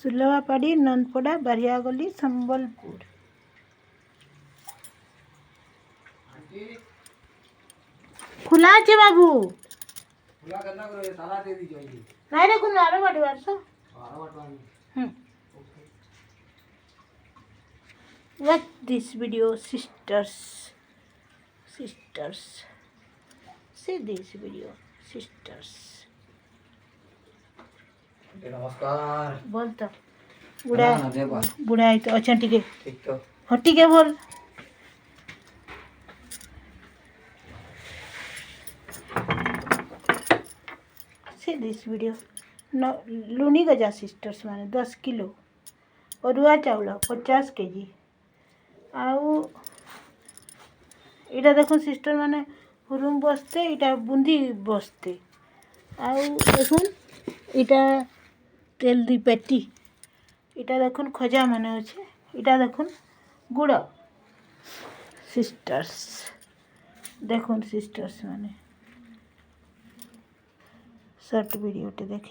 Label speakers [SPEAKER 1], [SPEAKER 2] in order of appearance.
[SPEAKER 1] सुलभापाड़ी नंदपड़ा बारियागली संबलपुर। खुला আছে बाबू खुला करना करो ताला दे दी जाइए नहीं रे कुन आरो बाटे वर्षो आरो बाटे watch this video sisters see this video sisters नमस्कार बोल तो बुढ़ा बुढ़ा है तो अच्छा ठीक है ठीक तो हाँ ठीक है बोल see this video न लुनी गजा सिस्टर्स माने 10 किलो अरुआ चाउल 50 केजी आउ इटा देखो सिस्टर माने हुरुम बसते इटा बुंदी बसते आउ देखुन इटा तेल दी पेटी इटा देखुन खजा माने अच्छे इटा देखुन गुड़ सिस्टर्स देखुन सिस्टर्स माने शॉर्ट वीडियो टे देखे।